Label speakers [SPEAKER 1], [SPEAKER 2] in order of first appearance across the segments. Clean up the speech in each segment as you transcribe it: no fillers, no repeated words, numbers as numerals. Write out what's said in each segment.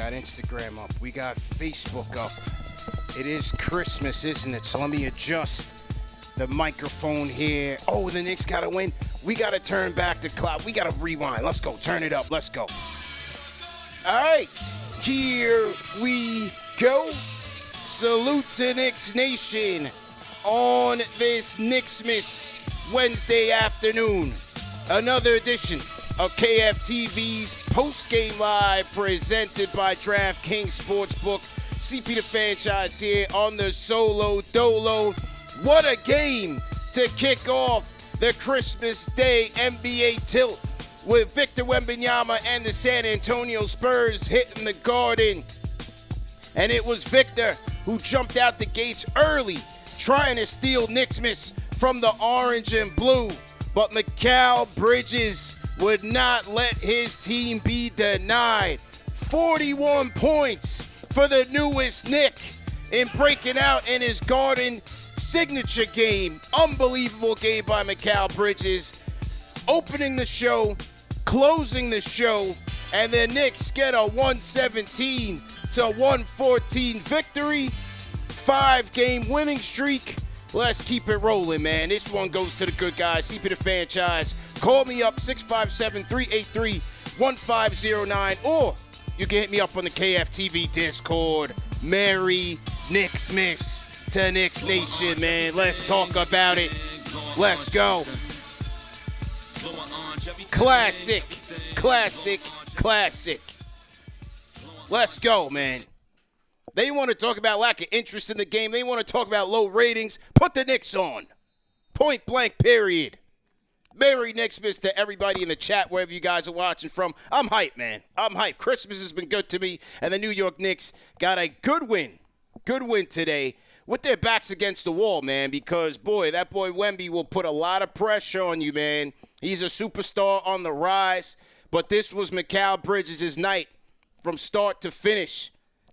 [SPEAKER 1] got Instagram up. We got Facebook up. It is Christmas, isn't it? So let me adjust the microphone here. Oh, the Knicks got to win. We got to turn back the clock. We got to rewind. Let's go. Turn it up. Let's go. All right. Here we go. Salute to Knicks Nation on this Knicksmas Wednesday afternoon. Another edition of KFTV's post-game live presented by DraftKings Sportsbook. CP the franchise here on the Solo Dolo. What a game to kick off the Christmas Day NBA tilt with Victor Wembanyama and the San Antonio Spurs hitting the Garden. And it was Victor who jumped out the gates early trying to steal Knicksmas from the orange and blue. But Mikal Bridges would not let his team be denied. 41 points for the newest Knick in breaking out in his Garden signature game. Unbelievable game by Mikal Bridges. Opening the show, closing the show, and the Knicks get a 117 to 114 victory. 5-game winning streak. Let's keep it rolling, man. This one goes to the good guys. CP the franchise. Call me up, 657-383-1509, or you can hit me up on the KFTV Discord. Merry Knicksmas to Knicks Nation, man. Let's talk about it. Let's go. Classic, classic, classic. Let's go, man. They want to talk about lack of interest in the game. They want to talk about low ratings. Put the Knicks on. Point blank, period. Merry Knicksmas to everybody in the chat, wherever you guys are watching from. I'm hyped, man. I'm hyped. Christmas has been good to me, and the New York Knicks got a good win. Good win today with their backs against the wall, man, because, boy, that boy Wemby will put a lot of pressure on you, man. He's a superstar on the rise, but this was Mikal Bridges' night from start to finish.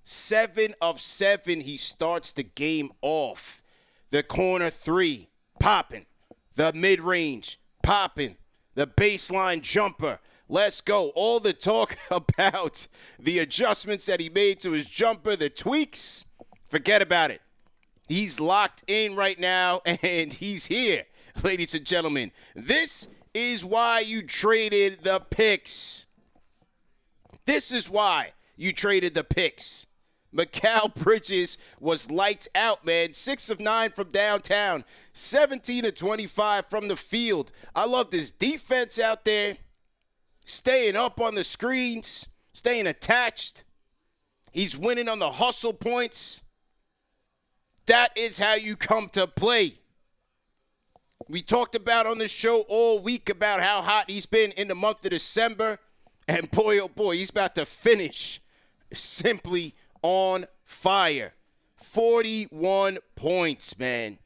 [SPEAKER 1] 7 of 7, he starts the game off. The corner three, popping. The mid-range, popping. The baseline jumper. Let's go. All the talk about the adjustments that he made to his jumper, the tweaks, forget about it. He's locked in right now, and he's here, ladies and gentlemen. This is why you traded the picks. This is why you traded the picks. Mikal Bridges was lights out, man. 6 of 9 from downtown. 17 of 25 from the field. I love this defense out there. Staying up on the screens. Staying attached. He's winning on the hustle points. That is how you come to play. We talked about on the show all week about how hot he's been in the month of December. And boy, oh boy, he's about to finish simply on fire. 41 points, man.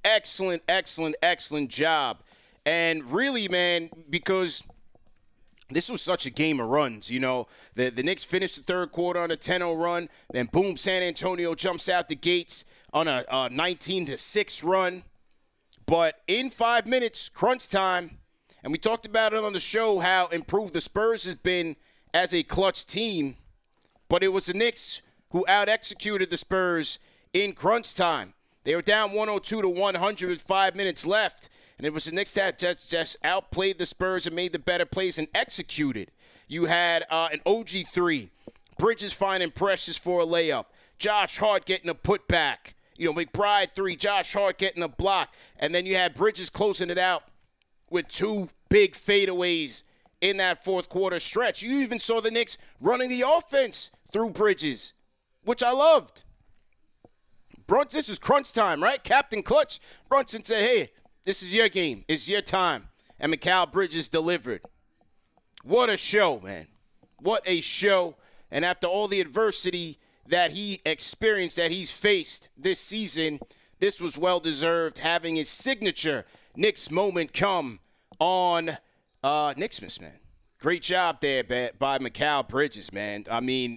[SPEAKER 1] Excellent, excellent, excellent job. And really, man, because this was such a game of runs, you know. The Knicks finished the third quarter on a 10-0 run. Then, boom, San Antonio jumps out the gates on a 19-6 run. But in 5 minutes, crunch time, and we talked about it on the show, how improved the Spurs has been as a clutch team. But it was the Knicks who out-executed the Spurs in crunch time. They were down 102 to 100 with 5 minutes left. And it was the Knicks that just outplayed the Spurs and made the better plays and executed. You had an OG 3. Bridges finding Precious for a layup. Josh Hart getting a putback. You know, McBride 3. Josh Hart getting a block. And then you had Bridges closing it out with 2 big fadeaways in that fourth quarter stretch. You even saw the Knicks running the offense through Bridges, which I loved. Brunson, this is crunch time, right? Captain Clutch. Brunson said, hey, this is your game. It's your time. And Mikal Bridges delivered. What a show, man. What a show. And after all the adversity that he experienced, that he's faced this season, this was well-deserved, having his signature Knicks moment come on Knicksmas, man. Great job there by Mikal Bridges, man. I mean,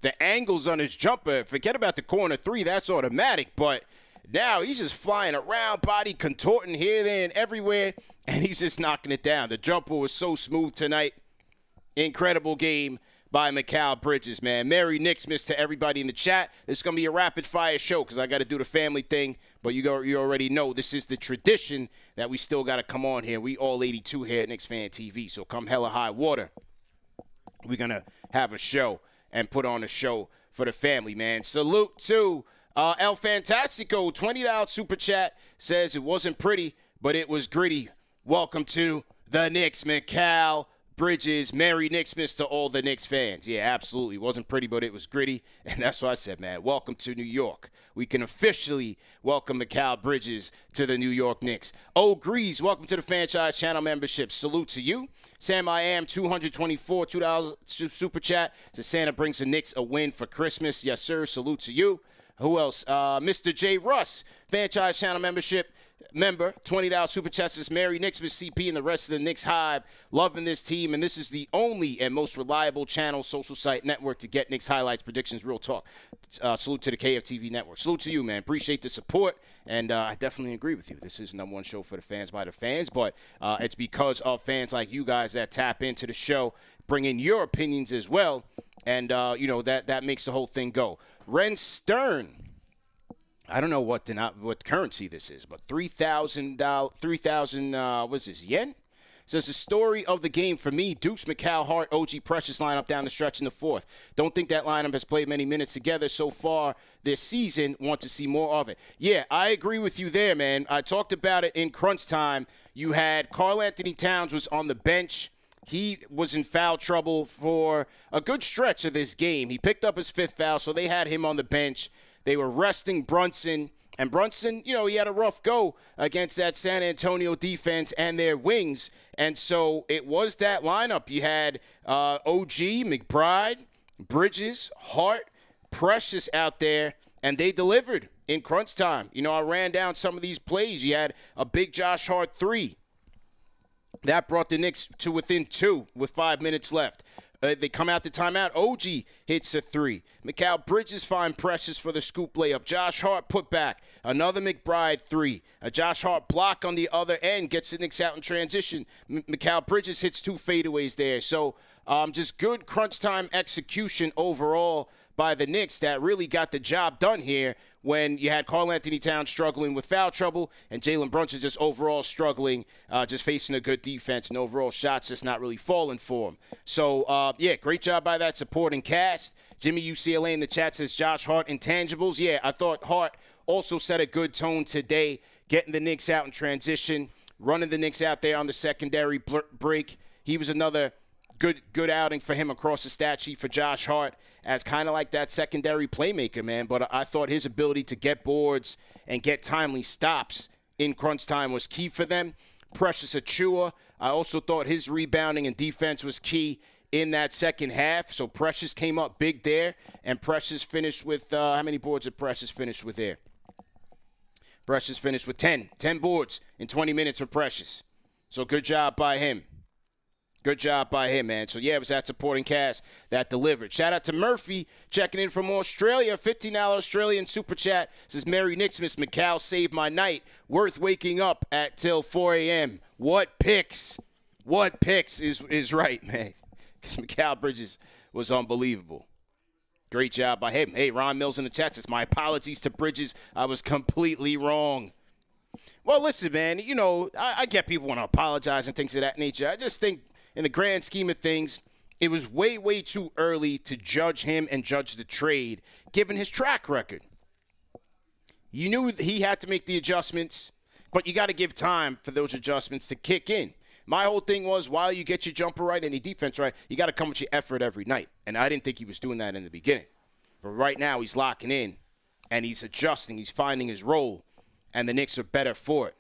[SPEAKER 1] the angles on his jumper, forget about the corner three, that's automatic. But now he's just flying around, body contorting here, there, and everywhere, and he's just knocking it down. The jumper was so smooth tonight. Incredible game by Mikal Bridges, man. Merry Knicksmas to everybody in the chat. This is going to be a rapid-fire show because I got to do the family thing. But you already know this is the tradition that we still got to come on here. We all 82 here at KnicksFanTV. So come hella high water, we're going to have a show and put on a show for the family, man. Salute to El Fantastico, $20 super chat, says it wasn't pretty, but it was gritty. Welcome to the Knicks, Mikal Bridges. Merry Knicksmas to all the Knicks fans. Yeah, absolutely. It wasn't pretty, but it was gritty. And that's what I said, man. Welcome to New York. We can officially welcome Mikal Bridges to the New York Knicks. Oh, Grease, welcome to the Franchise Channel membership. Salute to you. Sam I Am, 224, $2 super chat. Says Santa brings the Knicks a win for Christmas. Yes, sir. Salute to you. Who else? Mr. J. Russ, Franchise Channel membership. Member, $20 super chat says Merry Knicksmas CP and the rest of the Knicks Hive. Loving this team, and this is the only and most reliable channel, social site network to get Knicks highlights, predictions, real talk. Salute to the KFTV network. Salute to you, man. Appreciate the support, and I definitely agree with you. This is the #1 show for the fans by the fans, but it's because of fans like you guys that tap into the show, bring in your opinions as well, and that makes the whole thing go. Ren Stern. I don't know what currency this is, but $3,000, what's this, yen? Says the story of the game for me, Dukes, Mikal, Hart, OG, Precious lineup down the stretch in the fourth. Don't think that lineup has played many minutes together so far this season. Want to see more of it. Yeah, I agree with you there, man. I talked about it in crunch time. You had Karl Anthony Towns was on the bench. He was in foul trouble for a good stretch of this game. He picked up his 5th foul, so they had him on the bench. They were resting Brunson, and Brunson, he had a rough go against that San Antonio defense and their wings, and so it was that lineup. You had OG, McBride, Bridges, Hart, Precious out there, and they delivered in crunch time. I ran down some of these plays. You had a big Josh Hart 3. That brought the Knicks to within 2 with 5 minutes left. They come out the timeout. OG hits a 3. Mikal Bridges find Precious for the scoop layup. Josh Hart put back. Another McBride 3. A Josh Hart block on the other end gets the Knicks out in transition. Mikal Bridges hits 2 fadeaways there. So just good crunch time execution overall by the Knicks that really got the job done here when you had Karl Anthony Towns struggling with foul trouble and Jalen Brunson just overall struggling, just facing a good defense and overall shots just not really falling for him. So, great job by that supporting cast. Jimmy UCLA in the chat says Josh Hart intangibles. Yeah, I thought Hart also set a good tone today, getting the Knicks out in transition, running the Knicks out there on the secondary break. He was another good outing for him across the stat sheet for Josh Hart as kind of like that secondary playmaker, man. But I thought his ability to get boards and get timely stops in crunch time was key for them. Precious Achiuwa, I also thought his rebounding and defense was key in that second half. So Precious came up big there, and Precious finished with how many boards did Precious finish with there? Precious finished with 10 boards in 20 minutes for Precious. So good job by him. Good job by him, man. So, yeah, it was that supporting cast that delivered. Shout out to Murphy checking in from Australia. $15 Australian super chat. Says, Merry Knicksmas, Mikal saved my night. Worth waking up at till 4 a.m. What picks? What picks is right, man. Because Mikal Bridges was unbelievable. Great job by him. Hey, Ron Mills in the chat says, my apologies to Bridges. I was completely wrong. Well, listen, man, I get people want to apologize and things of that nature. I just think, in the grand scheme of things, it was way, way too early to judge him and judge the trade, given his track record. You knew he had to make the adjustments, but you got to give time for those adjustments to kick in. My whole thing was, while you get your jumper right and your defense right, you got to come with your effort every night. And I didn't think he was doing that in the beginning. But right now, he's locking in, and he's adjusting. He's finding his role, and the Knicks are better for it.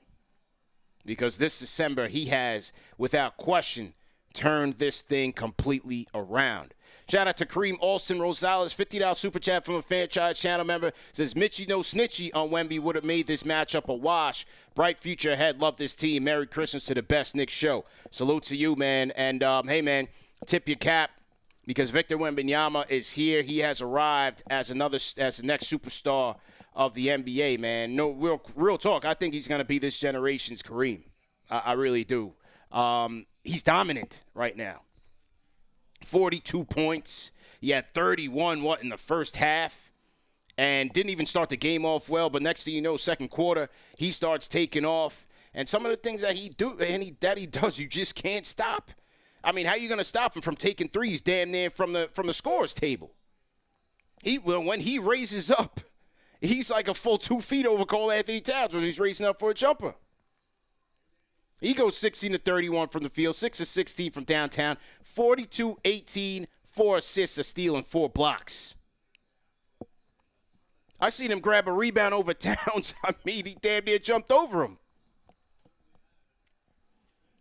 [SPEAKER 1] Because this December, he has, without question, turned this thing completely around. Shout out to Kareem Alston Rosales, $50 super chat from a Franchise Channel member. Says, Mitchie no snitchy on Wemby would have made this matchup a wash. Bright future ahead. Love this team. Merry Christmas to the best Knicks show. Salute to you, man. And, hey, man, tip your cap because Victor Wembanyama is here. He has arrived as the next superstar of the NBA, man. No, real talk. I think he's going to be this generation's Kareem. I really do. He's dominant right now. 42 points. He had 31, in the first half, and didn't even start the game off well. But next thing you know, second quarter, he starts taking off. And some of the things that he does, you just can't stop. I mean, how are you going to stop him from taking threes damn near from the scorer's table? When he raises up, he's like a full 2 feet over Cole Anthony Towns when he's raising up for a jumper. He goes 16 to 31 from the field, 6 to 16 from downtown, 42-18, 4 assists, a steal, and 4 blocks. I seen him grab a rebound over Towns. I mean, he damn near jumped over him.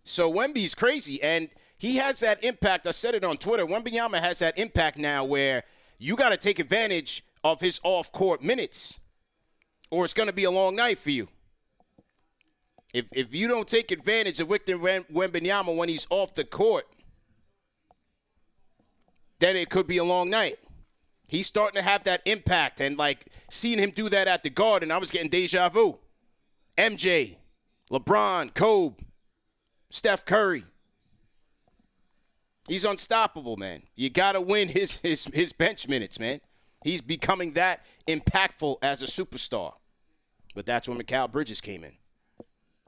[SPEAKER 1] So Wemby's crazy, and he has that impact. I said it on Twitter. Wembanyama has that impact now where you got to take advantage of his off-court minutes, or it's going to be a long night for you. If you don't take advantage of Victor Wembanyama when he's off the court, then it could be a long night. He's starting to have that impact, and like seeing him do that at the Garden, I was getting deja vu. MJ, LeBron, Kobe, Steph Curry. He's unstoppable, man. You got to win his bench minutes, man. He's becoming that impactful as a superstar. But that's when Mikal Bridges came in.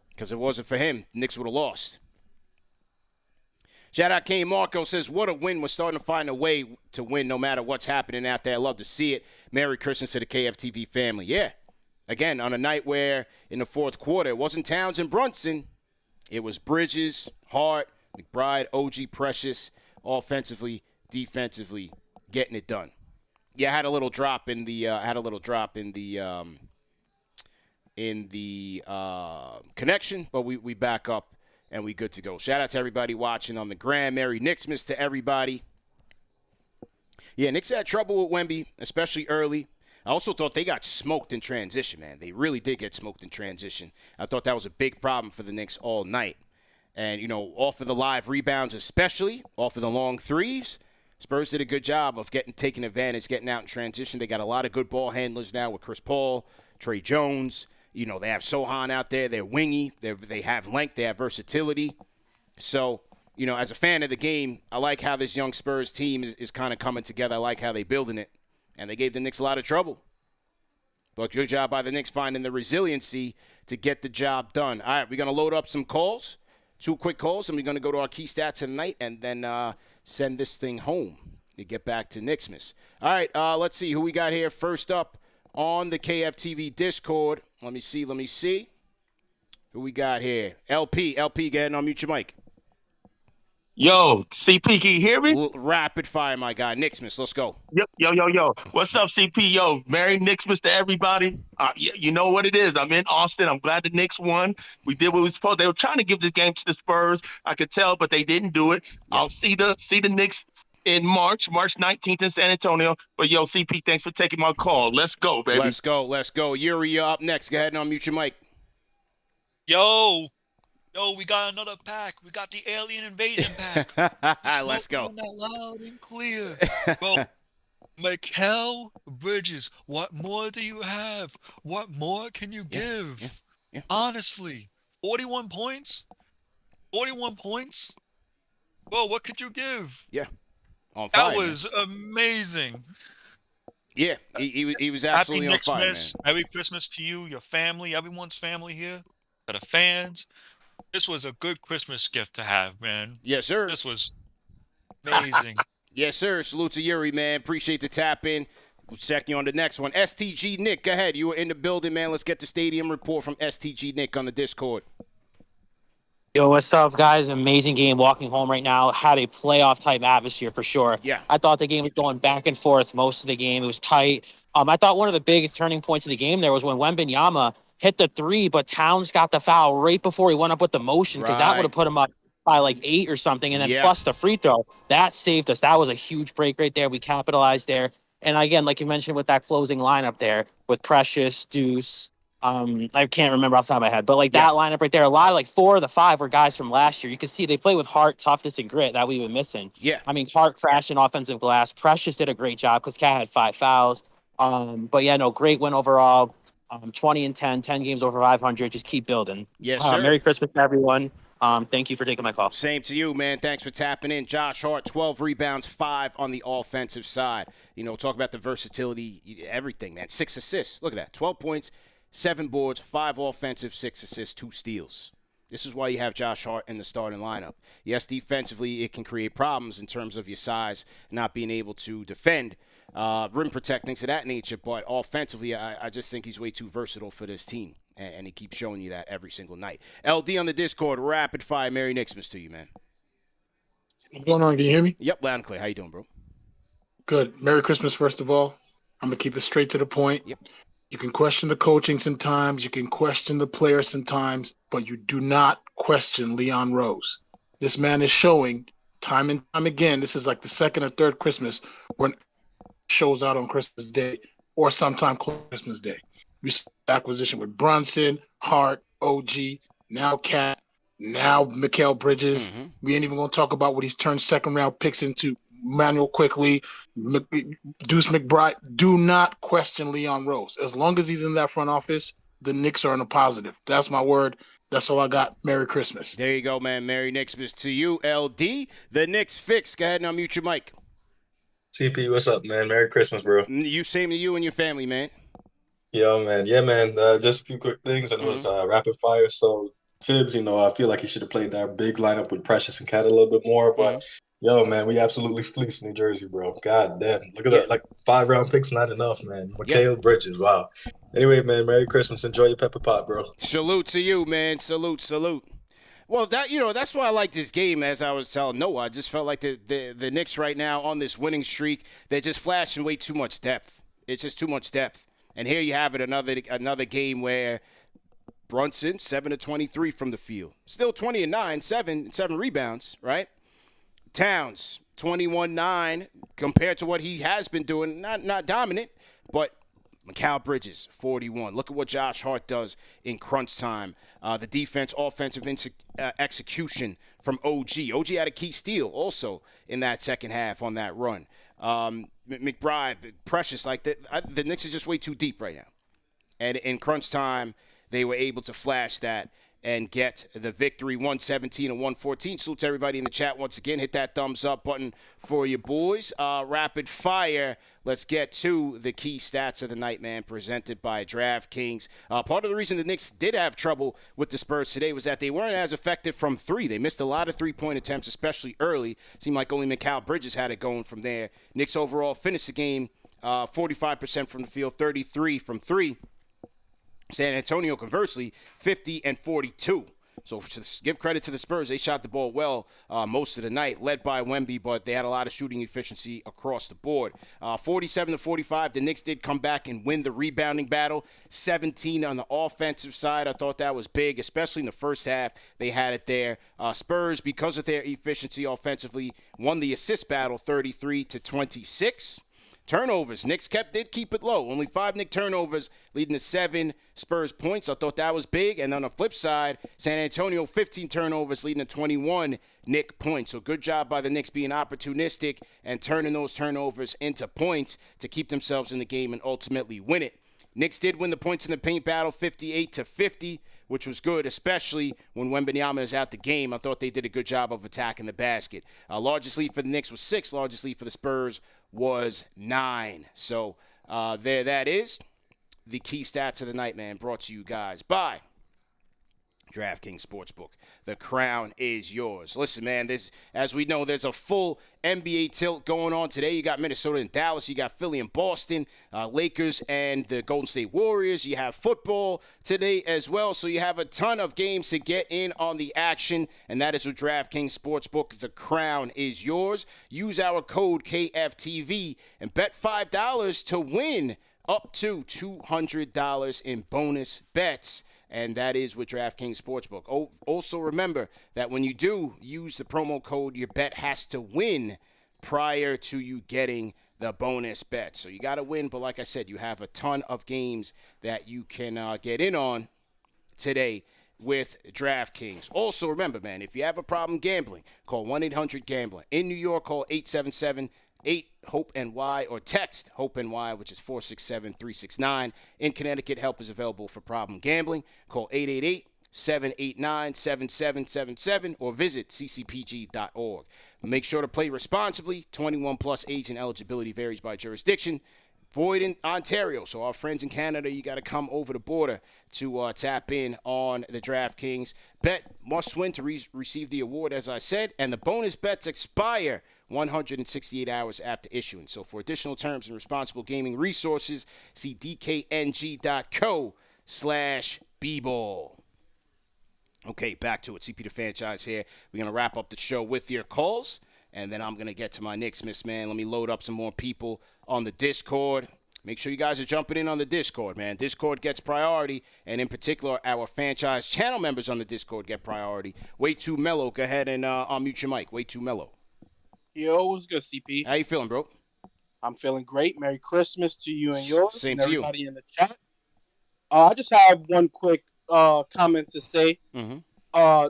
[SPEAKER 1] Because if it wasn't for him, the Knicks would have lost. Shout out Kane Marco says, what a win. We're starting to find a way to win no matter what's happening out there. I love to see it. Merry Christmas to the KFTV family. Yeah. Again, on a night where in the fourth quarter, it wasn't Towns and Brunson. It was Bridges, Hart, McBride, OG, Precious, offensively, defensively, getting it done. Yeah, I had a little drop in the connection, but we back up and we good to go. Shout out to everybody watching on the gram. Merry Knicksmas to everybody. Yeah, Knicks had trouble with Wemby, especially early. I also thought they got smoked in transition, man. They really did get smoked in transition. I thought that was a big problem for the Knicks all night. And, off of the live rebounds especially, off of the long threes, Spurs did a good job of taking advantage, getting out in transition. They got a lot of good ball handlers now with Chris Paul, Trey Jones. They have Sohan out there. They're wingy. They have length. They have versatility. So, as a fan of the game, I like how this young Spurs team is kind of coming together. I like how they're building it. And they gave the Knicks a lot of trouble. But good job by the Knicks finding the resiliency to get the job done. All right, we're going to load up some calls, 2 quick calls, and we're going to go to our key stats tonight and then send this thing home to get back to Knicksmas. All right, let's see who we got here first up on the KFTV Discord. Let me see. Who we got here? LP, go ahead and unmute your mic.
[SPEAKER 2] Yo, CP, can you hear me?
[SPEAKER 1] Rapid fire, my guy. Knicksmas, let's go.
[SPEAKER 2] Yo. What's up, CP? Yo, Merry Knicksmas to everybody. You know what it is. I'm in Austin. I'm glad the Knicks won. We did what we were supposed to. They were trying to give this game to the Spurs. I could tell, but they didn't do it. Yeah. I'll see the Knicks in March 19th in San Antonio. But, yo, CP, thanks for taking my call. Let's go, baby.
[SPEAKER 1] Let's go. Yuri, you're up next. Go ahead and unmute your mic.
[SPEAKER 3] Yo, we got another pack. We got the Alien Invasion pack.
[SPEAKER 1] Let's go.
[SPEAKER 3] That loud and clear. Bro, Mikal Bridges, what more do you have? What more can you give?
[SPEAKER 1] Yeah.
[SPEAKER 3] Honestly, 41 points? 41 points? Bro, what could you give?
[SPEAKER 1] Yeah. On fire,
[SPEAKER 3] that was amazing.
[SPEAKER 1] Yeah, he was absolutely on fire, man.
[SPEAKER 3] Merry Christmas to you, your family, everyone's family here, to the fans. This was a good Christmas gift to have, man.
[SPEAKER 1] Yes, sir.
[SPEAKER 3] This was amazing.
[SPEAKER 1] Yes, sir. Salute to Yuri, man. Appreciate the tap in. We'll check you on the next one. STG Nick, go ahead. You were in the building, man. Let's get the stadium report from STG Nick on the Discord.
[SPEAKER 4] Yo, what's up, guys? Amazing game walking home right now. Had a playoff-type atmosphere for sure.
[SPEAKER 1] Yeah.
[SPEAKER 4] I thought the game was going back and forth most of the game. It was tight. I thought one of the big turning points of the game there was when Wembanyama hit the three, but Towns got the foul right before he went up with the motion because that would have put him up by like 8 or something. And then plus the free throw, that saved us. That was a huge break right there. We capitalized there. And again, like you mentioned with that closing lineup there with Precious, Deuce, I can't remember off the top of my head, but like that lineup right there, a lot of like 4 of the 5 were guys from last year. You can see they play with heart, toughness, and grit that we've been missing.
[SPEAKER 1] Yeah.
[SPEAKER 4] I mean, Hart crashed in offensive glass. Precious did a great job because Cat had 5 fouls. But yeah, no, great win overall. 20-10 games over 500. Just keep building.
[SPEAKER 1] Yes, sir.
[SPEAKER 4] Merry Christmas to everyone. Thank you for taking my call.
[SPEAKER 1] Same to you, man. Thanks for tapping in. Josh Hart, 12 rebounds, 5 on the offensive side. Talk about the versatility, everything, man. 6 assists. Look at that. 12 points, 7 boards, 5 offensive, 6 assists, 2 steals. This is why you have Josh Hart in the starting lineup. Yes, defensively, it can create problems in terms of your size, not being able to defend, rim protect, things of that nature. But offensively, I just think he's way too versatile for this team. And he keeps showing you that every single night. LD on the Discord, rapid fire. Merry Nixmas to you, man.
[SPEAKER 5] What's going on? Can you hear me?
[SPEAKER 1] Yep, loud and clear. How you doing, bro?
[SPEAKER 5] Good. Merry Christmas, first of all. I'm going to keep it straight to the point.
[SPEAKER 1] Yep.
[SPEAKER 5] You can question the coaching sometimes. You can question the players sometimes. But you do not question Leon Rose. This man is showing time and time again. This is like the second or third Christmas when shows out on Christmas Day or sometime Christmas Day. We saw acquisition with Brunson, Hart, OG, now Cat, now Mikal Bridges.
[SPEAKER 1] Mm-hmm.
[SPEAKER 5] We ain't even going to talk about what he's turned second-round picks into. Manuel Quickly, Deuce McBride. Do not question Leon Rose. As long as he's in that front office, the Knicks are in a positive. That's my word. That's all I got. Merry Christmas.
[SPEAKER 1] There you go, man. Merry Nixmas to you, LD. The Knicks fix. Go ahead and unmute your mic.
[SPEAKER 6] CP, what's up, man? Merry Christmas, bro.
[SPEAKER 1] You, same to you and your family, man.
[SPEAKER 6] Yo, man. Yeah, man. Just a few quick things, and it was rapid fire. So Tibbs, I feel like he should have played that big lineup with Precious and Cat a little bit more. But yo, man, we absolutely fleeced New Jersey, bro. God damn. Look at that. Like 5-round picks, not enough, man. Mikal Bridges, wow. Anyway, man, Merry Christmas. Enjoy your pepper pot, bro.
[SPEAKER 1] Salute to you, man. Salute. Well, that's why I like this game. As I was telling Noah, I just felt like the Knicks right now on this winning streak, they're just flashing way too much depth. It's just too much depth. And here you have it, another game where Brunson, 7 of 23 from the field. Still 20 and 9, 7 rebounds, right? Towns, 21-9 compared to what he has been doing. Not dominant, but Mikal Bridges, 41. Look at what Josh Hart does in crunch time. The defense, offensive execution from OG. OG had a key steal also in that second half on that run. McBride, Precious, like the Knicks are just way too deep right now. And in crunch time, they were able to flash that and get the victory, 117 and 114. Salute to everybody in the chat once again. Hit that thumbs up button for you boys. Rapid fire. Let's get to the key stats of the night, man, presented by DraftKings. Part of the reason the Knicks did have trouble with the Spurs today was that they weren't as effective from three. They missed a lot of three-point attempts, especially early. Seemed like only Mikal Bridges had it going from there. Knicks overall finished the game 45% from the field, 33 from three. San Antonio, conversely, 50 and 42. So to give credit to the Spurs, they shot the ball well most of the night, led by Wemby, but they had a lot of shooting efficiency across the board. 47 to 45, the Knicks did come back and win the rebounding battle. 17 on the offensive side. I thought that was big, especially in the first half. They had it there. Spurs, because of their efficiency offensively, won the assist battle 33 to 26. Turnovers. Knicks did keep it low. Only 5 Knicks turnovers, leading to 7 Spurs points. I thought that was big. And on the flip side, San Antonio, 15 turnovers, leading to 21 Knicks points. So good job by the Knicks being opportunistic and turning those turnovers into points to keep themselves in the game and ultimately win it. Knicks did win the points in the paint battle, 58 to 50, which was good, especially when Wembanyama is out the game. I thought they did a good job of attacking the basket. Largest lead for the Knicks was 6. Largest lead for the Spurs was 9. So there that is. The key stats of the night, man, brought to you guys by DraftKings Sportsbook. The crown is yours. Listen, man, as we know, there's a full NBA tilt going on today. You got Minnesota and Dallas. You got Philly and Boston, Lakers and the Golden State Warriors. You have football today as well. So you have a ton of games to get in on the action, and that is with DraftKings Sportsbook. The crown is yours. Use our code KFTV and bet $5 to win up to $200 in bonus bets. And that is with DraftKings Sportsbook. Also remember that when you do use the promo code, your bet has to win prior to you getting the bonus bet. So you got to win, but like I said, you have a ton of games that you can get in on today with DraftKings. Also remember, man, if you have a problem gambling, call 1-800-GAMBLER. In New York, call 877-8-HOPE-NY or text HOPE-NY, which is 467-369. In Connecticut, help is available for problem gambling. Call 888-789-7777 or visit ccpg.org. Make sure to play responsibly. 21 plus age and eligibility varies by jurisdiction. Void in Ontario. So our friends in Canada, you got to come over the border to tap in on the DraftKings. Bet must win to receive the award, as I said, and the bonus bets expire 168 hours after issuance. So for additional terms and responsible gaming resources, see dkng.co/bball. Okay, back to it. CP the Franchise here. We're going to wrap up the show with your calls, and then I'm going to get to my Knicks, man. Let me load up some more people on the Discord. Make sure you guys are jumping in on the Discord, man. Discord gets priority, and in particular, our franchise channel members on the Discord get priority. Way too mellow. Go ahead and unmute your mic. Way too mellow.
[SPEAKER 7] Yo, what's good, CP?
[SPEAKER 1] How you feeling, bro?
[SPEAKER 7] I'm feeling great. Merry Christmas to you and yours.
[SPEAKER 1] Same
[SPEAKER 7] and
[SPEAKER 1] to you.
[SPEAKER 7] everybody in the chat. I just have one quick comment to say.
[SPEAKER 1] Mm-hmm.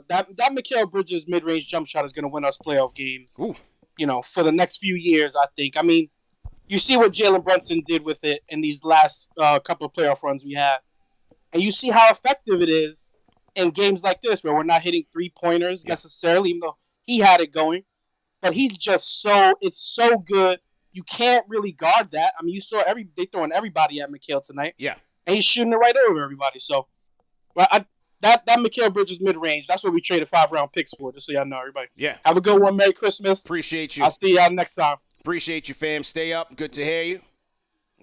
[SPEAKER 7] That Mikal Bridges mid-range jump shot is going to win us playoff games.
[SPEAKER 1] Ooh.
[SPEAKER 7] You know, for the next few years, I think. I mean, you see what Jalen Brunson did with it in these last couple of playoff runs we had. And you see how effective it is in games like this where we're not hitting three-pointers necessarily, even though he had it going. But he's just it's so good. You can't really guard that. I mean, you saw they throwing everybody at Mikal tonight.
[SPEAKER 1] Yeah.
[SPEAKER 7] And he's shooting it right over everybody. So, that Mikal Bridges mid-range, that's what we traded 5-round picks for, just so y'all know, everybody.
[SPEAKER 1] Yeah.
[SPEAKER 7] Have a good one. Merry Christmas.
[SPEAKER 1] Appreciate you.
[SPEAKER 7] I'll see y'all next time.
[SPEAKER 1] Appreciate you, fam. Stay up. Good to hear you.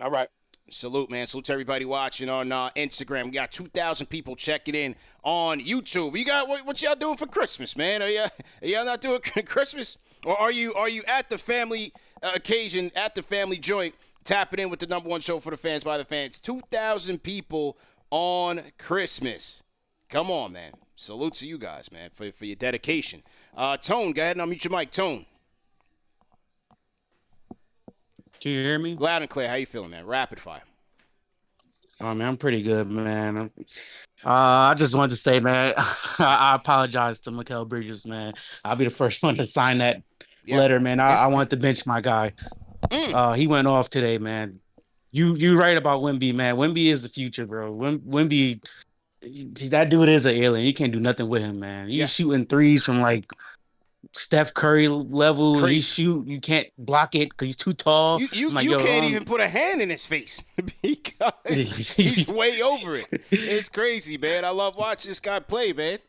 [SPEAKER 7] All right.
[SPEAKER 1] Salute, man. Salute to everybody watching on Instagram. We got 2,000 people checking in on YouTube. You got what y'all doing for Christmas, man? Are y'all not doing Christmas? Or are you at the family occasion, at the family joint, tapping in with the number one show for the fans by the fans? 2,000 people on Christmas. Come on, man. Salute to you guys, man, for your dedication. Tone, go ahead and unmute your mic. Tone.
[SPEAKER 8] Can you hear me?
[SPEAKER 1] Loud and clear. How you feeling, man? Rapid fire.
[SPEAKER 8] Oh, man, I'm pretty good, man. I just wanted to say, man, I apologize to Mikal Bridges, man. I'll be the first one to sign that letter, man. I wanted to bench my guy. He went off today, man. You right about Wemby, man. Wemby is the future, bro. Wemby, that dude is an alien. You can't do nothing with him, man. He's shooting threes from like Steph Curry level. He shoot, you can't block it because he's too tall.
[SPEAKER 1] You can't even put a hand in his face because he's way over it. It's crazy, man. I love watching this guy play, man.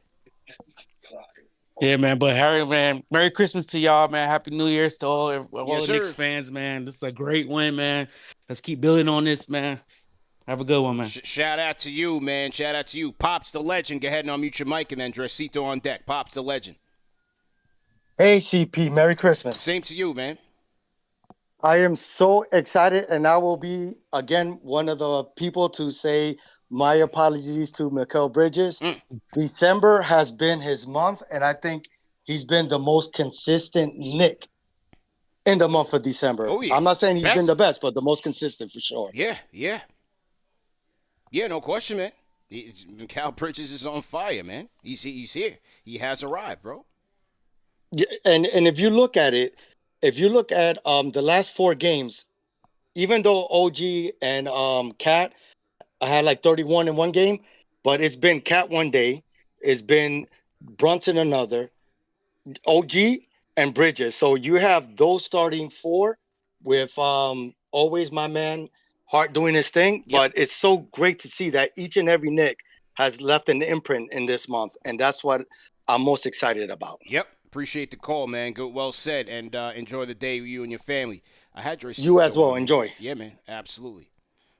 [SPEAKER 8] Yeah, man. But Harry, man, Merry Christmas to y'all, man. Happy New Year's to all
[SPEAKER 1] Yes,
[SPEAKER 8] the Knicks fans, man. This is a great win, man. Let's keep building on this, man. Have a good one, man.
[SPEAKER 1] Shout out to you, man. Shout out to you. Pops the legend. Go ahead and unmute your mic, and then Dresito on deck. Pops the legend.
[SPEAKER 9] Hey, CP. Merry Christmas.
[SPEAKER 1] Same to you, man.
[SPEAKER 9] I am so excited, and I will be, again, one of the people to say my apologies to Mikal Bridges. December has been his month, and I think he's been the most consistent Knick in the month of December.
[SPEAKER 1] Oh, yeah.
[SPEAKER 9] I'm not saying he's been the best, but the most consistent for sure.
[SPEAKER 1] Yeah, no question, man. Mikal Bridges is on fire, man. He's here. He has arrived, bro.
[SPEAKER 9] Yeah, and if you look at it, the last 4 games, even though OG and Cat had like 31 in one game, but it's been Cat one day, it's been Brunson another, OG and Bridges. So you have those starting 4 with always my man Hart doing his thing. Yep. But it's so great to see that each and every Knick has left an imprint in this month, and that's what I'm most excited about.
[SPEAKER 1] Yep. Appreciate the call, man. Good, well said, and enjoy the day with you and your family. I had your
[SPEAKER 9] you as well. Enjoy.
[SPEAKER 1] Yeah, man. Absolutely.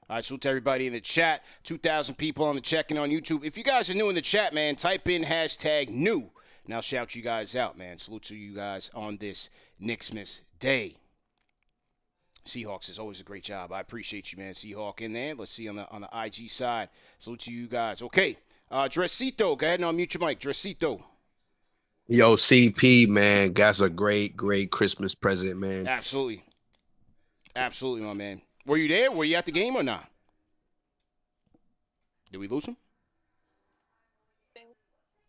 [SPEAKER 1] All right, salute to everybody in the chat. 2,000 people on the check-in on YouTube. If you guys are new in the chat, man, type in #new. And I'll shout you guys out, man. Salute to you guys on this Knicksmas Day. Seahawks is always a great job. I appreciate you, man. Seahawk in there. Let's see on the IG side. Salute to you guys. Okay, Dresito, go ahead and unmute your mic. Dresito.
[SPEAKER 10] Yo, CP, man, that's a great Christmas present, man.
[SPEAKER 1] Absolutely, my man. Were you there? Were you at the game or not? Did we lose him?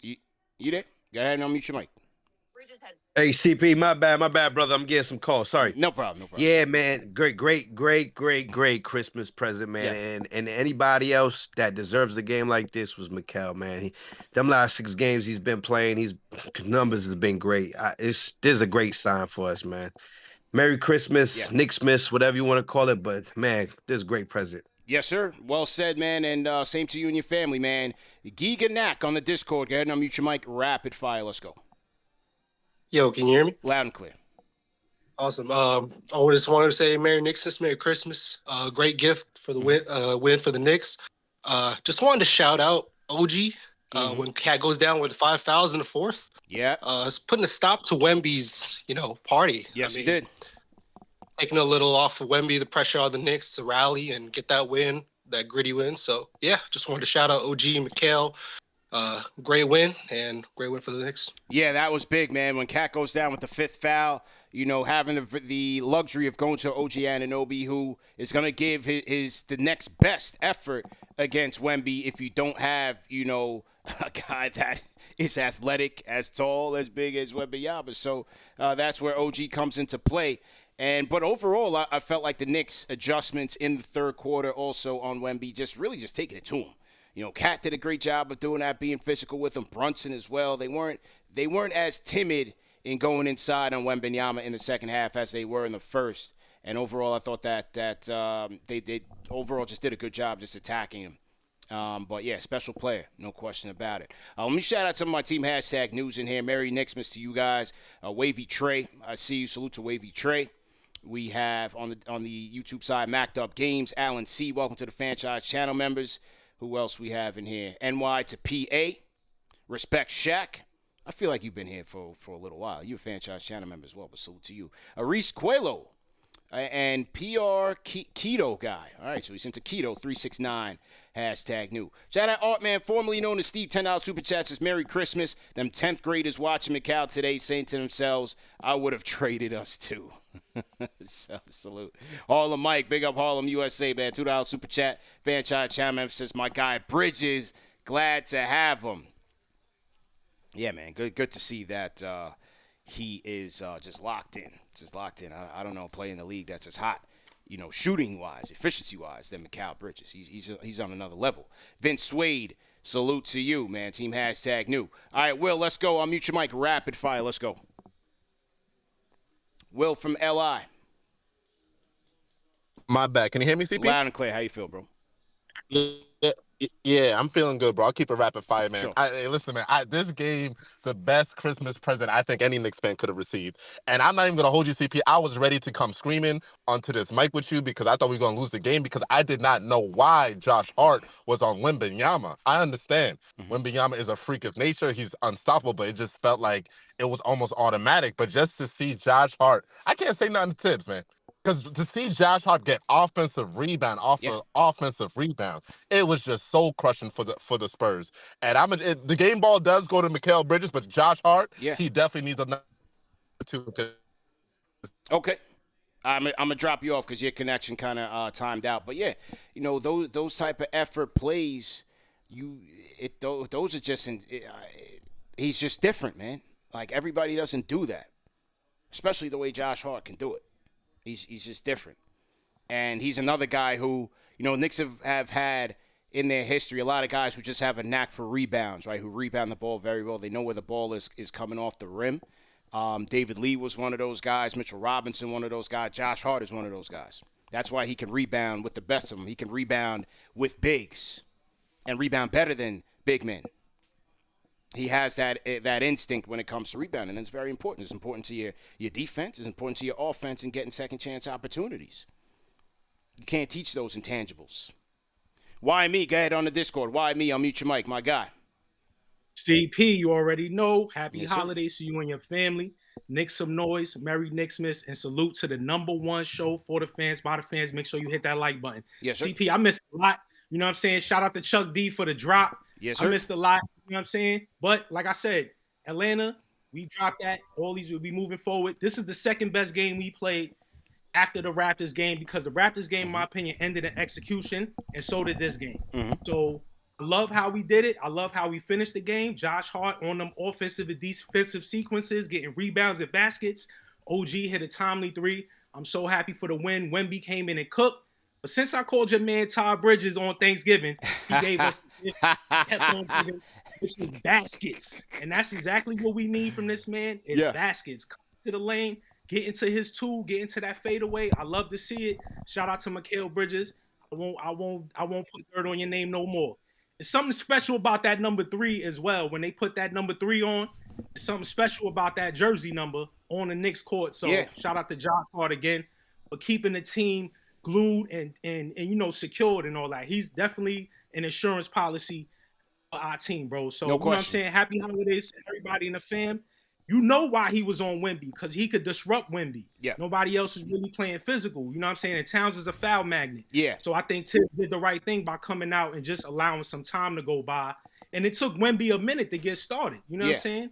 [SPEAKER 1] You there? Go ahead and unmute your mic.
[SPEAKER 10] Hey, CP, my bad, brother. I'm getting some calls. Sorry.
[SPEAKER 1] No problem.
[SPEAKER 10] Yeah, man. Great Christmas present, man.
[SPEAKER 1] Yeah.
[SPEAKER 10] And anybody else that deserves a game like this was Mikal, man. Them last 6 games he's been playing, his numbers have been great. This is a great sign for us, man. Merry Christmas, Knicks miss, whatever you want to call it, but man, this is a great present.
[SPEAKER 1] Yes, sir. Well said, man, and same to you and your family, man. Giga Knack on the Discord. Go ahead and unmute your mic. Rapid fire. Let's go.
[SPEAKER 11] Yo, can you hear me?
[SPEAKER 1] Loud and clear.
[SPEAKER 11] Awesome. I just wanted to say Merry Knicks, Merry Christmas. Great gift for the win for the Knicks. Just wanted to shout out OG when Cat goes down with 5 fouls in the fourth.
[SPEAKER 1] Yeah.
[SPEAKER 11] It's putting a stop to Wemby's, party.
[SPEAKER 1] Yes, he did.
[SPEAKER 11] Taking a little off of Wemby, the pressure on the Knicks to rally and get that win, that gritty win. So, yeah, just wanted to shout out OG and Mikal. Great win, and great win for the Knicks.
[SPEAKER 1] Yeah, that was big, man. When Cat goes down with the 5th foul, having the luxury of going to OG Anunoby, who is going to give the next best effort against Wemby if you don't have, a guy that is athletic, as tall, as big as Wembanyama. So that's where OG comes into play. But overall, I felt like the Knicks' adjustments in the third quarter also on Wemby just taking it to him. Cat did a great job of doing that, being physical with him. Brunson as well. They weren't as timid in going inside on Wembanyama in the second half as they were in the first. And overall, I thought that they overall just did a good job just attacking him. But yeah, special player, no question about it. Let me shout out some of my team hashtag news in here. Merry Knicksmas to you guys. Wavy Trey, I see you. Salute to Wavy Trey. We have on the YouTube side, Macked Up Games, Alan C. Welcome to the franchise channel members. Who else we have in here? NY to PA. Respect Shaq. I feel like you've been here for a little while. You're a franchise channel member as well, but salute to you. Aris Coelho and PR Keto guy. All right, so he's into Keto 369 hashtag new. Shout out Artman, formerly known as Steve, $10 super chat says Merry Christmas. Them 10th graders watching Mikal today saying to themselves, I would have traded us too. So, salute. Harlem Mike, big up Harlem, USA, man. $2 super chat. Franchise channel member says my guy Bridges, glad to have him. Yeah, man, good to see that he is just locked in. I don't know, playing the league that's as hot, shooting wise, efficiency wise than Mikal Bridges. He's on another level. Vince Swade, salute to you, man. Team hashtag new. All right, Will, let's go. Unmute your mic. Rapid fire. Let's go. Will from LI.
[SPEAKER 12] My bad. Can you hear me, CP?
[SPEAKER 1] Loud and clear. How you feel, bro?
[SPEAKER 12] Yeah, I'm feeling good, bro. I'll keep it rapid fire, man.
[SPEAKER 1] Sure.
[SPEAKER 12] Hey, listen, man. This game, the best Christmas present I think any Knicks fan could have received. And I'm not even going to hold you, CP. I was ready to come screaming onto this mic with you because I thought we were going to lose the game because I did not know why Josh Hart was on Wembanyama. I understand. Wembanyama is a freak of nature. He's unstoppable, but it just felt like it was almost automatic. But just to see Josh Hart, I can't say nothing to Tibbs, man. Because to see Josh Hart get offensive rebound offensive rebound, it was just soul crushing for the Spurs. And the game ball does go to Mikal Bridges, but Josh Hart, he definitely needs another two.
[SPEAKER 1] Okay, I'm gonna drop you off because your connection kind of timed out. But yeah, those type of effort plays, those are just he's just different, man. Like everybody doesn't do that, especially the way Josh Hart can do it. He's just different. And he's another guy who, Knicks have had in their history a lot of guys who just have a knack for rebounds, right, who rebound the ball very well. They know where the ball is coming off the rim. David Lee was one of those guys. Mitchell Robinson, one of those guys. Josh Hart is one of those guys. That's why he can rebound with the best of them. He can rebound with bigs and rebound better than big men. He has that instinct when it comes to rebounding, and it's very important. It's important to your defense. It's important to your offense and getting second chance opportunities. You can't teach those intangibles. Why me? Go ahead on the Discord. Why me? I'll mute your mic, my guy.
[SPEAKER 13] CP, you already know. Happy holidays to you and your family. Knicks some noise. Merry Knicksmas, and salute to the #1 show for the fans, by the fans. Make sure you hit that like button.
[SPEAKER 1] Yes, sir.
[SPEAKER 13] CP, I missed a lot. You know what I'm saying? Shout out to Chuck D for the drop.
[SPEAKER 1] Yes, sir.
[SPEAKER 13] I missed a lot. You know what I'm saying? But like I said, Atlanta, we dropped that. All these will be moving forward. This is the second best game we played after the Raptors game because the Raptors game, in my opinion, ended in execution, and so did this game. So I love how we did it. I love how we finished the game. Josh Hart on them offensive and defensive sequences, getting rebounds and baskets. OG hit a timely 3. I'm so happy for the win. Wemby came in and cooked. But since I called your man Todd Bridges on Thanksgiving, he gave us kept on giving us baskets. And that's exactly what we need from this man is baskets. Come to the lane, get into his tool, get into that fadeaway. I love to see it. Shout out to Mikal Bridges. I won't put dirt on your name no more. There's something special about that number 3 as well. When they put that number 3 on, there's something special about that jersey number on the Knicks court. So shout out to Josh Hart again for keeping the team glued and secured and all that. He's definitely an insurance policy for our team, bro. So you know what I'm saying? Happy holidays to everybody in the fam. You know why he was on Wemby, because he could disrupt Wemby.
[SPEAKER 1] Yeah.
[SPEAKER 13] Nobody else is really playing physical. You know what I'm saying? And Towns is a foul magnet.
[SPEAKER 1] Yeah.
[SPEAKER 13] So I think Tibbs did the right thing by coming out and just allowing some time to go by. And it took Wemby a minute to get started. You know what I'm saying?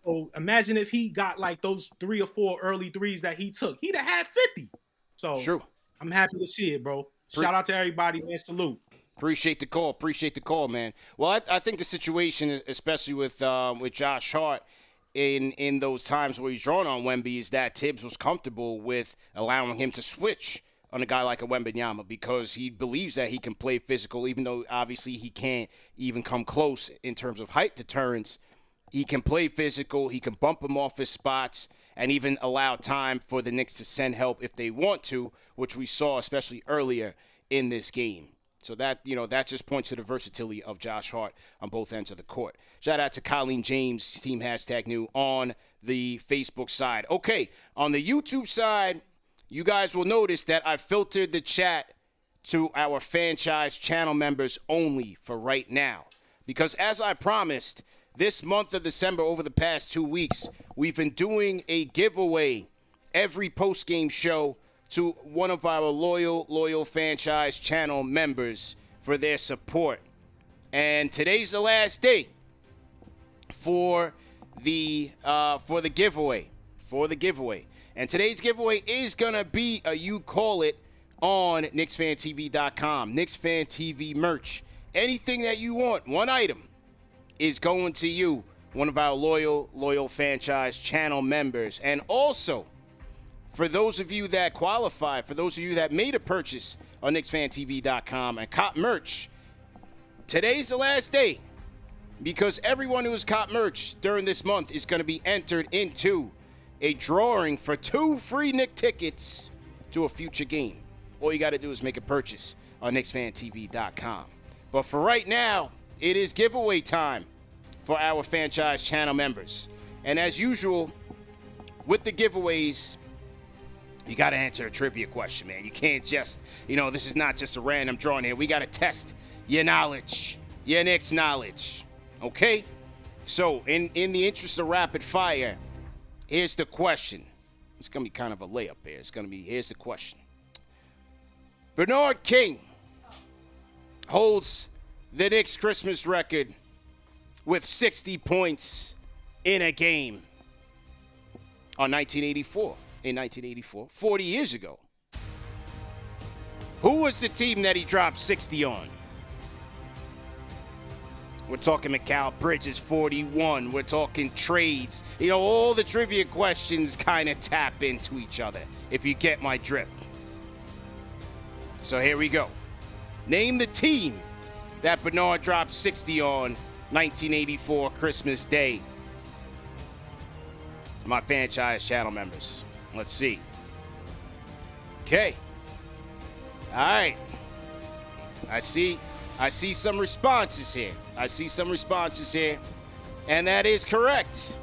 [SPEAKER 13] So imagine if he got like those 3 or 4 early threes that he took. He'd have had 50. So
[SPEAKER 1] true.
[SPEAKER 13] I'm happy to see it, bro. Shout out to everybody, man. Salute.
[SPEAKER 1] Appreciate the call. Appreciate the call, man. Well, I think the situation, is, especially with Josh Hart, in those times where he's drawn on Wemby, is that Tibbs was comfortable with allowing him to switch on a guy like a Wembanyama because he believes that he can play physical, even though obviously he can't even come close in terms of height deterrence. He can play physical. He can bump him off his spots and even allow time for the Knicks to send help if they want to, which we saw especially earlier in this game. So that just points to the versatility of Josh Hart on both ends of the court. Shout out to Colleen James, Team #new on the Facebook side. Okay, on the YouTube side, you guys will notice that I filtered the chat to our franchise channel members only for right now. Because as I promised, this month of December, over the past 2 weeks, we've been doing a giveaway every post-game show to one of our loyal franchise channel members for their support. And today's the last day for the giveaway. And today's giveaway is gonna be a You Call It on KnicksFanTV.com. KnicksFanTV merch. Anything that you want, one item, is going to you, one of our loyal franchise channel members. And also, for those of you that qualify, for those of you that made a purchase on KnicksFanTV.com and cop merch, today's the last day, because everyone who has cop merch during this month is going to be entered into a drawing for 2 free Knick tickets to a future game. All you got to do is make a purchase on KnicksFanTV.com. But for right now, it is giveaway time for our franchise channel members. And as usual, with the giveaways, you got to answer a trivia question, man. You can't just, this is not just a random drawing here. We got to test your knowledge, your Knicks knowledge. Okay? So, in the interest of rapid fire, here's the question. It's going to be kind of a layup here. Here's the question. Bernard King holds the Knicks Christmas record with 60 points in a game in 1984, 40 years ago. Who was the team that he dropped 60 on? We're talking Mikal Bridges, 41. We're talking trades. All the trivia questions kind of tap into each other, if you get my drift. So here we go. Name the team that Bernard dropped 60 on 1984 Christmas Day. My franchise channel members. Let's see. Okay. All right. I see some responses here. And that is correct.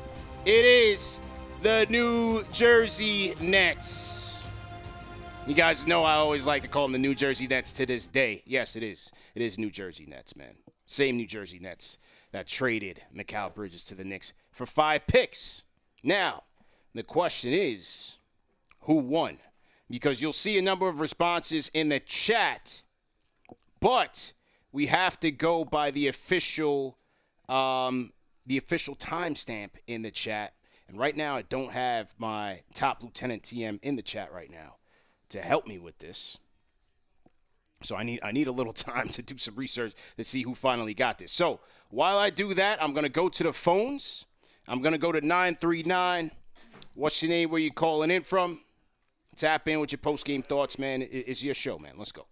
[SPEAKER 1] It is the New Jersey Nets. You guys know I always like to call them the New Jersey Nets to this day. Yes, it is. It is New Jersey Nets, man. Same New Jersey Nets that traded Mikal Bridges to the Knicks for 5 picks. Now, the question is, who won? Because you'll see a number of responses in the chat, but we have to go by the official timestamp in the chat. And right now, I don't have my top Lieutenant TM in the chat right now to help me with this. So I need a little time to do some research to see who finally got this. So while I do that, I'm going to go to the phones. I'm going to go to 939. What's your name? Where you calling in from? Tap in with your post-game thoughts, man. It's your show, man. Let's go.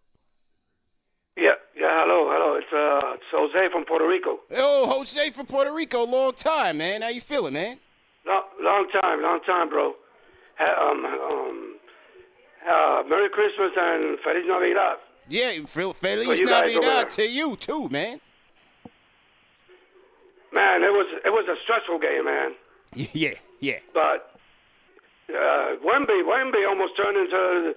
[SPEAKER 14] Yeah, hello. It's Jose from Puerto Rico.
[SPEAKER 1] Oh, Jose from Puerto Rico. Long time, man. How you feeling, man?
[SPEAKER 14] Long time, bro. Merry Christmas and Feliz Navidad.
[SPEAKER 1] Yeah, Feliz Navidad to you, too, man.
[SPEAKER 14] Man, it was a stressful game, man.
[SPEAKER 1] Yeah.
[SPEAKER 14] But Wemby almost turned into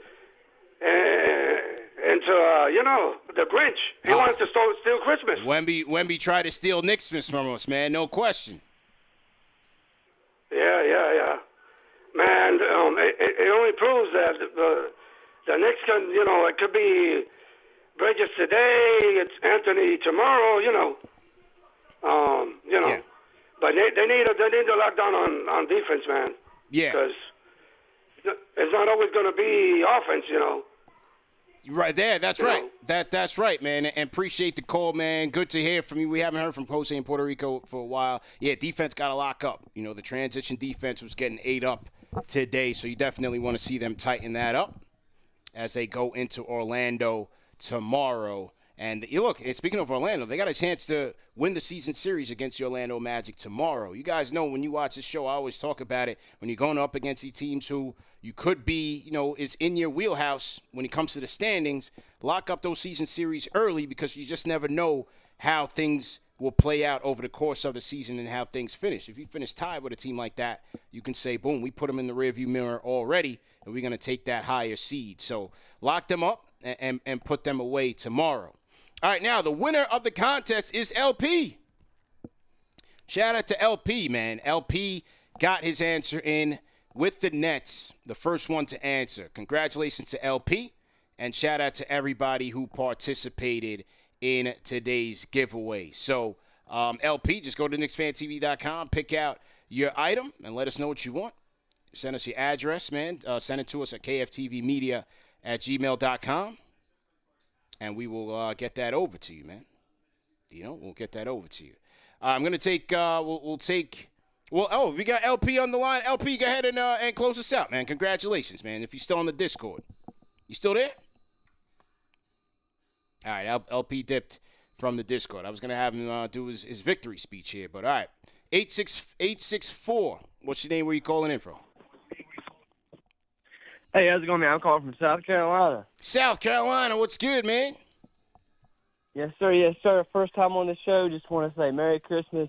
[SPEAKER 14] the Grinch. He wanted to steal Christmas.
[SPEAKER 1] Wemby tried to steal Knicksmas from us, man. No question.
[SPEAKER 14] Yeah. Man, it only proves that the Knicks can, it could be Bridges today, it's Anthony tomorrow,
[SPEAKER 1] Yeah.
[SPEAKER 14] But they need to lock down on defense, man.
[SPEAKER 1] Yeah.
[SPEAKER 14] Because it's not always going to be offense,
[SPEAKER 1] Right there, that's right. That's right, man. And appreciate the call, man. Good to hear from you. We haven't heard from Jose in Puerto Rico for a while. Yeah, defense got to lock up. The transition defense was getting ate up today, so you definitely want to see them tighten that up as they go into Orlando tomorrow. And you look, and speaking of Orlando, they got a chance to win the season series against the Orlando Magic tomorrow. You guys know when you watch this show, I always talk about it. When you're going up against the teams who you could be, is in your wheelhouse when it comes to the standings, lock up those season series early because you just never know how things will play out over the course of the season and how things finish. If you finish tied with a team like that, you can say, boom, we put them in the rearview mirror already, and we're going to take that higher seed. So lock them up and put them away tomorrow. All right, now the winner of the contest is LP. Shout out to LP, man. LP got his answer in with the Nets, the first one to answer. Congratulations to LP, and shout out to everybody who participated in today's giveaway. So, LP, just go to KnicksFanTV.com, pick out your item, and let us know what you want. Send us your address, man. Send it to us at kftvmedia@gmail.com. And we will get that over to you, man. We'll get that over to you. I'm going to take, we got LP on the line. LP, go ahead and close us out, man. Congratulations, man, if you're still on the Discord. You still there? All right, LP dipped from the Discord. I was going to have him do his victory speech here, but all right. 864, what's your name? Where you calling in from?
[SPEAKER 15] Hey, how's it going, man? I'm calling from South Carolina.
[SPEAKER 1] South Carolina, what's good, man?
[SPEAKER 15] Yes, sir. First time on the show. Just want to say Merry Christmas,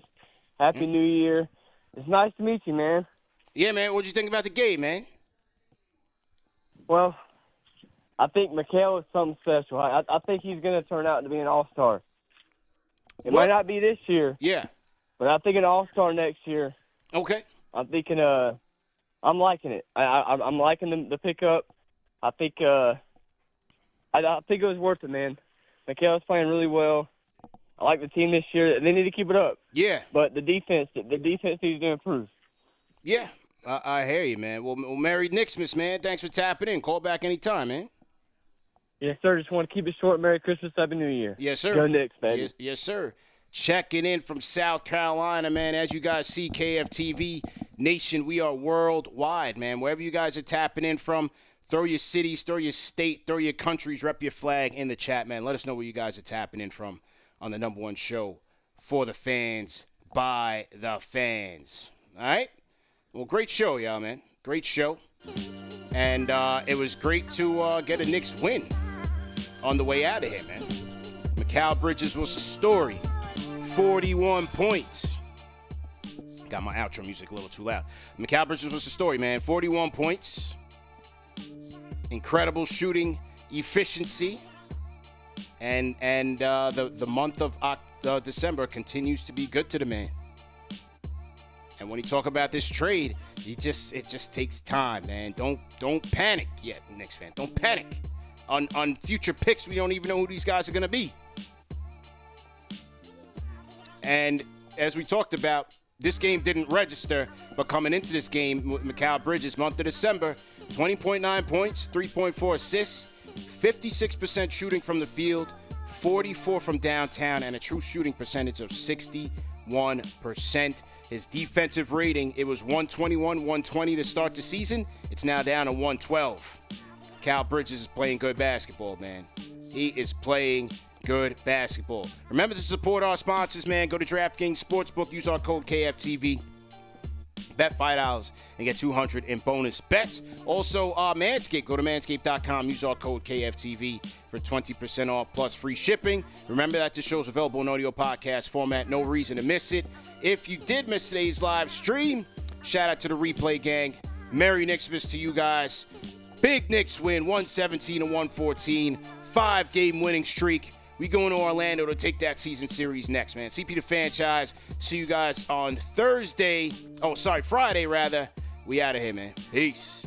[SPEAKER 15] Happy New Year. It's nice to meet you, man.
[SPEAKER 1] Yeah, man. What'd you think about the game, man?
[SPEAKER 15] Well, I think Mikal is something special. I think he's going to turn out to be an all-star. It might not be this year.
[SPEAKER 1] Yeah.
[SPEAKER 15] But I think an all-star next year.
[SPEAKER 1] Okay.
[SPEAKER 15] I'm thinking I'm liking it. I'm liking the pickup. I think it was worth it, man. Mikal's playing really well. I like the team this year. They need to keep it up.
[SPEAKER 1] Yeah.
[SPEAKER 15] But the defense needs to improve.
[SPEAKER 1] Yeah, I hear you, man. Well, Merry Knicksmas, man. Thanks for tapping in. Call back anytime, man.
[SPEAKER 15] Yes, sir. Just want to keep it short. Merry Christmas, Happy New Year.
[SPEAKER 1] Yes, sir.
[SPEAKER 15] Go Knicks, baby.
[SPEAKER 1] Yes, sir. Checking in from South Carolina, man. As you guys see, KFTV Nation, we are worldwide, man. Wherever you guys are tapping in from, throw your cities, throw your state, throw your countries, rep your flag in the chat, man. Let us know where you guys are tapping in from on the number one show for the fans, by the fans. All right? Well, great show, y'all, man. Great show. And it was great to get a Knicks win on the way out of here, man. Mikal Bridges was a story. 41 points. Got my outro music a little too loud. Mikal Bridges was a story, man. 41 points. Incredible shooting efficiency. And the month of December continues to be good to the man. And when you talk about this trade, it just takes time, man. Don't panic yet, Knicks fan. Don't panic. On future picks, we don't even know who these guys are going to be. And as we talked about, this game didn't register, but coming into this game, Mikal Bridges, month of December, 20.9 points, 3.4 assists, 56% shooting from the field, 44 from downtown, and a true shooting percentage of 61%. His defensive rating, it was 121, 120 to start the season. It's now down to 112. Cal Bridges is playing good basketball, man. He is playing good basketball. Remember to support our sponsors, man. Go to DraftKings Sportsbook. Use our code KFTV. Bet $5 and get $200 in bonus bets. Also, Manscaped. Go to manscaped.com. Use our code KFTV for 20% off plus free shipping. Remember that the show's available in audio podcast format. No reason to miss it. If you did miss today's live stream, shout out to the replay gang. Merry Knicksmas to you guys. Big Knicks win, 117-114. 5-game winning streak. We going to Orlando to take that season series next, man. CP the franchise. See you guys on Friday rather. We out of here, man. Peace.